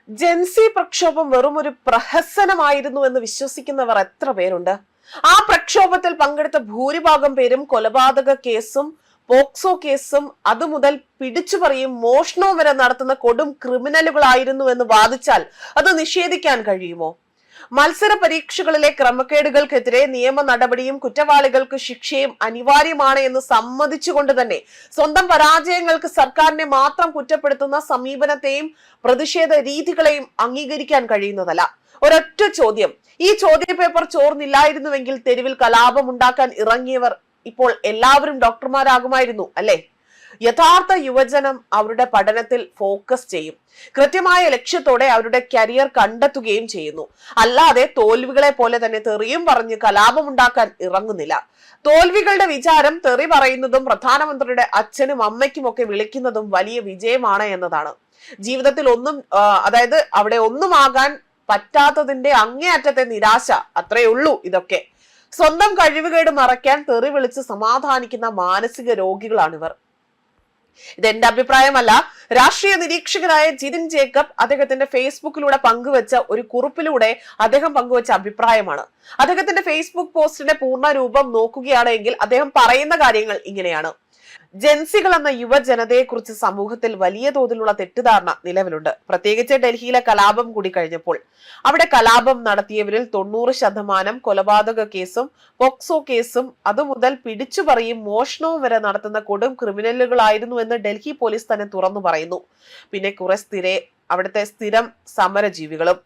ജെൻസി പ്രക്ഷോഭം വെറും ഒരു പ്രഹസനമായിരുന്നു എന്ന് വിശ്വസിക്കുന്നവർ എത്ര പേരുണ്ട്? ആ പ്രക്ഷോഭത്തിൽ പങ്കെടുത്ത ഭൂരിഭാഗം പേരും കൊലപാതക കേസും പോക്സോ കേസും അതുമുതൽ പിടിച്ചുപറിയും മോഷണവും വരെ നടത്തുന്ന കൊടും ക്രിമിനലുകളായിരുന്നു എന്ന് വാദിച്ചാൽ അത് നിഷേധിക്കാൻ കഴിയുമോ? മത്സര പരീക്ഷകളിലെ ക്രമക്കേടുകൾക്കെതിരെ നിയമ നടപടിയും കുറ്റവാളികൾക്ക് ശിക്ഷയും അനിവാര്യമാണ് എന്ന് സമ്മതിച്ചുകൊണ്ട് തന്നെ സ്വന്തം പരാജയങ്ങൾക്ക് സർക്കാരിനെ മാത്രം കുറ്റപ്പെടുത്തുന്ന സമീപനത്തെയും പ്രതിഷേധ രീതികളെയും അംഗീകരിക്കാൻ കഴിയുന്നതല്ല. ഒരൊറ്റ ചോദ്യം: ഈ ചോദ്യപേപ്പർ ചോർന്നില്ലായിരുന്നുവെങ്കിൽ തെരുവിൽ കലാപമുണ്ടാക്കാൻ ഇറങ്ങിയവർ ഇപ്പോൾ എല്ലാവരും ഡോക്ടർമാരാകുമായിരുന്നു അല്ലെ? യഥാർത്ഥ യുവജനം അവരുടെ പഠനത്തിൽ ഫോക്കസ് ചെയ്യും, കൃത്യമായ ലക്ഷ്യത്തോടെ അവരുടെ കരിയർ കണ്ടെത്തുകയും ചെയ്യുന്നു. അല്ലാതെ തോൽവികളെ പോലെ തന്നെ തെറിയും പറഞ്ഞ് കലാപമുണ്ടാക്കാൻ ഇറങ്ങുന്നില്ല. തോൽവികളുടെ വിചാരം തെറി പറയുന്നതും പ്രധാനമന്ത്രിയുടെ അച്ഛനും അമ്മയ്ക്കും ഒക്കെ വിളിക്കുന്നതും വലിയ വിജയമാണ് എന്നതാണ്. ജീവിതത്തിൽ അതായത് അവിടെ ഒന്നുമാകാൻ പറ്റാത്തതിന്റെ അങ്ങേയറ്റത്തെ നിരാശ, അത്രയേ ഉള്ളൂ ഇതൊക്കെ. സ്വന്തം കഴിവുകേട് മറയ്ക്കാൻ തെറി വിളിച്ച് സമാധാനിക്കുന്ന മാനസിക രോഗികളാണിവർ. ഇതെന്റെ അഭിപ്രായമല്ല. രാഷ്ട്രീയ നിരീക്ഷകനായ ജിതിൻ ജേക്കബ് അദ്ദേഹത്തിന്റെ ഫേസ്ബുക്കിലൂടെ പങ്കുവെച്ച ഒരു കുറിപ്പിലൂടെ അദ്ദേഹം പങ്കുവെച്ച അഭിപ്രായമാണ്. അദ്ദേഹത്തിന്റെ ഫേസ്ബുക്ക് പോസ്റ്റിന്റെ പൂർണ്ണ രൂപം നോക്കുകയാണെങ്കിൽ അദ്ദേഹം പറയുന്ന കാര്യങ്ങൾ ഇങ്ങനെയാണ്: ജെൻസികൾ എന്ന യുവജനതയെ കുറിച്ച് സമൂഹത്തിൽ വലിയ തോതിലുള്ള തെറ്റിദ്ധാരണ നിലവിലുണ്ട്. പ്രത്യേകിച്ച് ഡൽഹിയിലെ കലാപം കൂടി കഴിഞ്ഞപ്പോൾ. അവിടെ കലാപം നടത്തിയവരിൽ 90% കൊലപാതക കേസും പോക്സോ കേസും അതുമുതൽ പിടിച്ചുപറിയും മോഷണവും വരെ നടത്തുന്ന കൊടും ക്രിമിനലുകളായിരുന്നു എന്ന് ഡൽഹി പോലീസ് തന്നെ തുറന്നു പറയുന്നു. പിന്നെ അവിടുത്തെ സ്ഥിരം സമരജീവികളും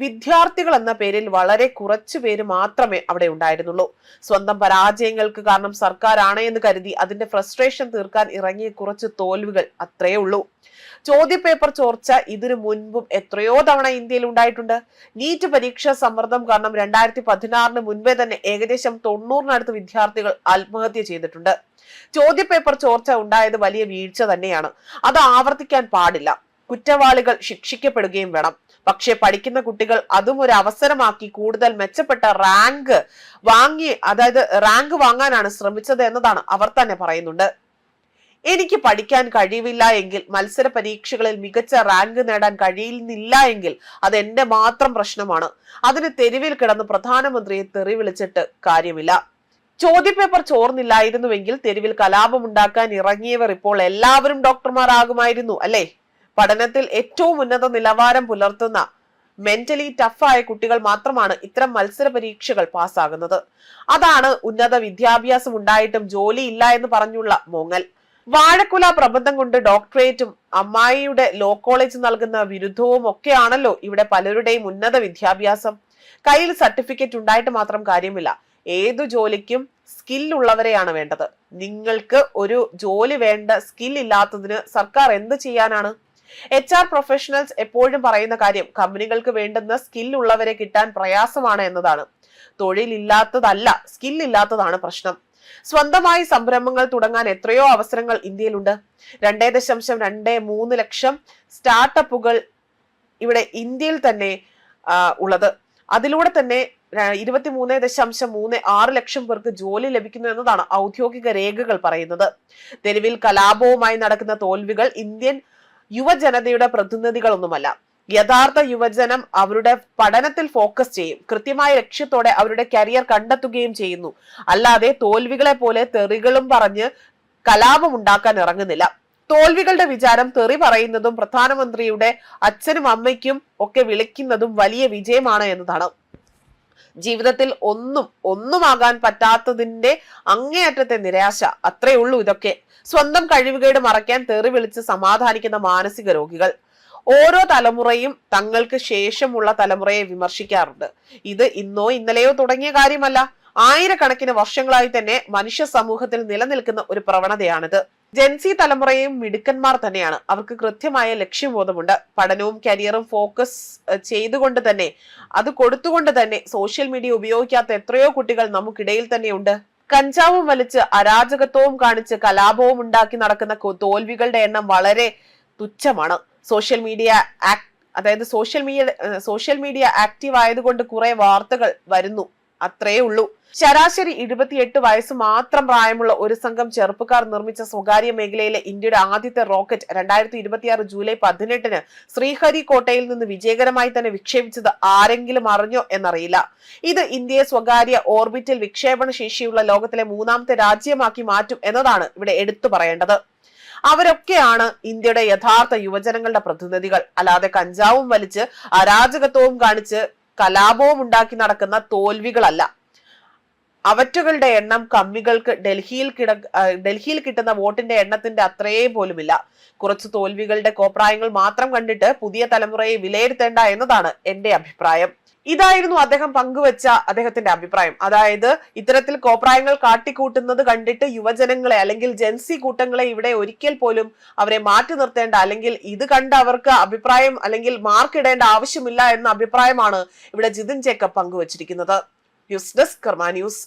വിദ്യാർത്ഥികൾ എന്ന പേരിൽ വളരെ കുറച്ചു പേര് മാത്രമേ അവിടെ ഉണ്ടായിരുന്നുള്ളൂ. സ്വന്തം പരാജയങ്ങൾക്ക് കാരണം സർക്കാരാണ് എന്ന് കരുതി അതിന്റെ ഫ്രസ്ട്രേഷൻ തീർക്കാൻ ഇറങ്ങിയ കുറച്ച് തോൽവികൾ, അത്രയേ ഉള്ളൂ. ചോദ്യപേപ്പർ ചോർച്ച ഇതിനു മുൻപും എത്രയോ തവണ ഇന്ത്യയിൽ ഉണ്ടായിട്ടുണ്ട്. നീറ്റ് പരീക്ഷാ സമ്മർദ്ദം കാരണം 2016 മുൻപേ തന്നെ ഏകദേശം 90-നടുത്ത് വിദ്യാർത്ഥികൾ ആത്മഹത്യ ചെയ്തിട്ടുണ്ട്. ചോദ്യപേപ്പർ ചോർച്ച ഉണ്ടായത് വലിയ വീഴ്ച തന്നെയാണ്. അത് ആവർത്തിക്കാൻ പാടില്ല. കുറ്റവാളികൾ ശിക്ഷിക്കപ്പെടുകയും വേണം. പക്ഷെ പഠിക്കുന്ന കുട്ടികൾ അതും ഒരു അവസരമാക്കി കൂടുതൽ മെച്ചപ്പെട്ട റാങ്ക് വാങ്ങാനാണ് ശ്രമിച്ചത് എന്നതാണ് അവർ തന്നെ പറയുന്നുണ്ട്. എനിക്ക് പഠിക്കാൻ കഴിവില്ല എങ്കിൽ, മത്സര പരീക്ഷകളിൽ മികച്ച റാങ്ക് നേടാൻ കഴിയുന്നില്ല എങ്കിൽ അത് എന്റെ മാത്രം പ്രശ്നമാണ്. അതിന് തെരുവിൽ കിടന്ന് പ്രധാനമന്ത്രിയെ തെറി വിളിച്ചിട്ട് കാര്യമില്ല. ചോദ്യപേപ്പർ ചോർന്നില്ലായിരുന്നുവെങ്കിൽ തെരുവിൽ കലാപമുണ്ടാക്കാൻ ഇറങ്ങിയവർ ഇപ്പോൾ എല്ലാവരും ഡോക്ടർമാരാകുമായിരുന്നു അല്ലെ? പഠനത്തിൽ ഏറ്റവും ഉന്നത നിലവാരം പുലർത്തുന്ന മെന്റലി ടഫായ കുട്ടികൾ മാത്രമാണ് ഇത്തരം മത്സര പരീക്ഷകൾ പാസ്സാകുന്നത്. അതാണ് ഉന്നത വിദ്യാഭ്യാസം ഉണ്ടായിട്ടും ജോലി ഇല്ല എന്ന് പറഞ്ഞുള്ള മോങ്ങൽ. വാഴക്കുല പ്രബന്ധം കൊണ്ട് ഡോക്ടറേറ്റും അമ്മായിയുടെ ലോ കോളേജ് നൽകുന്ന ബിരുദവും ഒക്കെയാണല്ലോ ഇവിടെ പലരുടെയും ഉന്നത വിദ്യാഭ്യാസം. കയ്യിൽ സർട്ടിഫിക്കറ്റ് ഉണ്ടായിട്ട് മാത്രം കാര്യമില്ല. ഏതു ജോലിക്കും സ്കില്ലുള്ളവരെയാണ് വേണ്ടത്. നിങ്ങൾക്ക് ഒരു ജോലി വേണ്ട സ്കിൽ ഇല്ലാത്തതിന് സർക്കാർ എന്ത് ചെയ്യാനാണ്? HR പ്രൊഫഷണൽസ് എപ്പോഴും പറയുന്ന കാര്യം കമ്പനികൾക്ക് വേണ്ടുന്ന സ്കിൽ ഉള്ളവരെ കിട്ടാൻ പ്രയാസമാണ് എന്നതാണ്. തൊഴിലില്ലാത്തതല്ല, സ്കിൽ ഇല്ലാത്തതാണ് പ്രശ്നം. സ്വന്തമായി സംരംഭങ്ങൾ തുടങ്ങാൻ എത്രയോ അവസരങ്ങൾ ഇന്ത്യയിലുണ്ട്. 2.23 ലക്ഷം സ്റ്റാർട്ടപ്പുകൾ ഇവിടെ ഇന്ത്യയിൽ തന്നെ ഉള്ളത്. അതിലൂടെ തന്നെ 23.36 ലക്ഷം പേർക്ക് ജോലി ലഭിക്കുന്നു എന്നതാണ് ഔദ്യോഗിക രേഖകൾ പറയുന്നത്. തെരുവിൽ കലാപവുമായി നടക്കുന്ന തോൽവികൾ ഇന്ത്യൻ യുവജനതയുടെ പ്രതിനിധികളൊന്നുമല്ല. യഥാർത്ഥ യുവജനം അവരുടെ പഠനത്തിൽ ഫോക്കസ് ചെയ്യും, കൃത്യമായ ലക്ഷ്യത്തോടെ അവരുടെ കരിയർ കണ്ടെത്തുകയും ചെയ്യുന്നു. അല്ലാതെ തോൽവികളെ പോലെ തെറികളും പറഞ്ഞ് കലാപം ഉണ്ടാക്കാൻ ഇറങ്ങുന്നില്ല. തോൽവികളുടെ വിചാരം തെറി പറയുന്നതും പ്രധാനമന്ത്രിയുടെ അച്ഛനും അമ്മയ്ക്കും ഒക്കെ വിളിക്കുന്നതും വലിയ വിജയമാണ് എന്നതാണ്. ജീവിതത്തിൽ ഒന്നുമാകാൻ പറ്റാത്തതിന്റെ അങ്ങേയറ്റത്തെ നിരാശ, അത്രയേ ഉള്ളൂ ഇതൊക്കെ. സ്വന്തം കഴിവുകേട് മറയ്ക്കാൻ തെറി വിളിച്ച് സമാധാനിക്കുന്ന മാനസിക രോഗികൾ. ഓരോ തലമുറയും തങ്ങൾക്ക് ശേഷമുള്ള തലമുറയെ വിമർശിക്കാറുണ്ട്. ഇത് ഇന്നോ ഇന്നലെയോ തുടങ്ങിയ കാര്യമല്ല. ആയിരക്കണക്കിന് വർഷങ്ങളായി തന്നെ മനുഷ്യ സമൂഹത്തിൽ നിലനിൽക്കുന്ന ഒരു പ്രവണതയാണിത്. ജെൻസി തലമുറയും മിടുക്കന്മാർ തന്നെയാണ്. അവർക്ക് കൃത്യമായ ലക്ഷ്യബോധമുണ്ട്. പഠനവും കരിയറും ഫോക്കസ് ചെയ്തുകൊണ്ട് തന്നെ, അത് കൊടുത്തുകൊണ്ട് തന്നെ സോഷ്യൽ മീഡിയ ഉപയോഗിക്കാത്ത എത്രയോ കുട്ടികൾ നമുക്കിടയിൽ തന്നെയുണ്ട്. കഞ്ചാവും വലിച്ച് അരാജകത്വവും കാണിച്ച് കലാപവും ഉണ്ടാക്കി നടക്കുന്ന തോൽവികളുടെ എണ്ണം വളരെ തുച്ഛമാണ്. സോഷ്യൽ മീഡിയ ആക്റ്റീവ് ആയതുകൊണ്ട് കുറെ വാർത്തകൾ വരുന്നു. അത്രേ ഉള്ളൂ. ശരാശരി 28 വയസ്സ് മാത്രം പ്രായമുള്ള ഒരു സംഘം ചെറുപ്പക്കാർ നിർമ്മിച്ച സ്വകാര്യ മേഖലയിലെ ഇന്ത്യയുടെ ആദ്യത്തെ റോക്കറ്റ് 2026 ജൂലൈ 18 ശ്രീഹരിക്കോട്ടയിൽ നിന്ന് വിജയകരമായി തന്നെ വിക്ഷേപിച്ചത് ആരെങ്കിലും അറിഞ്ഞോ എന്നറിയില്ല. ഇത് ഇന്ത്യയെ സ്വകാര്യ ഓർബിറ്റൽ വിക്ഷേപണ ശേഷിയുള്ള ലോകത്തിലെ 3ാമത്തെ രാജ്യമാക്കി മാറ്റും എന്നതാണ് ഇവിടെ എടുത്തു പറയേണ്ടത്. അവരൊക്കെയാണ് ഇന്ത്യയുടെ യഥാർത്ഥ യുവജനങ്ങളുടെ പ്രതിനിധികൾ. അല്ലാതെ കഞ്ചാവും വലിച്ച് അരാജകത്വവും കാണിച്ച് കലാപവും ഉണ്ടാക്കി നടക്കുന്ന തോൽവികളല്ല. അവറ്റുകളുടെ എണ്ണം കമ്മികൾക്ക് ഡൽഹിയിൽ കിട്ടുന്ന വോട്ടിന്റെ എണ്ണത്തിന്റെ അത്രയും പോലുമില്ല. കുറച്ച് തോൽവികളുടെ കോപ്രായങ്ങൾ മാത്രം കണ്ടിട്ട് പുതിയ തലമുറയെ വിലയിരുത്തേണ്ട എന്നതാണ് എന്റെ അഭിപ്രായം. ഇതായിരുന്നു അദ്ദേഹം പങ്കുവച്ച അദ്ദേഹത്തിന്റെ അഭിപ്രായം. അതായത് ഇത്തരത്തിൽ കോപ്രായങ്ങൾ കാട്ടിക്കൂട്ടുന്നത് കണ്ടിട്ട് യുവജനങ്ങളെ അല്ലെങ്കിൽ ജെൻസി കൂട്ടങ്ങളെ ഇവിടെ ഒരിക്കൽ പോലും അവരെ മാറ്റി നിർത്തേണ്ട, അല്ലെങ്കിൽ ഇത് കണ്ട് അവർക്ക് അഭിപ്രായം അല്ലെങ്കിൽ മാർക്ക് ഇടേണ്ട ആവശ്യമില്ല എന്ന അഭിപ്രായമാണ് ഇവിടെ ജിതിൻ ജേക്കബ് പങ്കുവച്ചിരിക്കുന്നത്. ന്യൂസ് ഡെസ്ക് കർമ്മ ന്യൂസ്.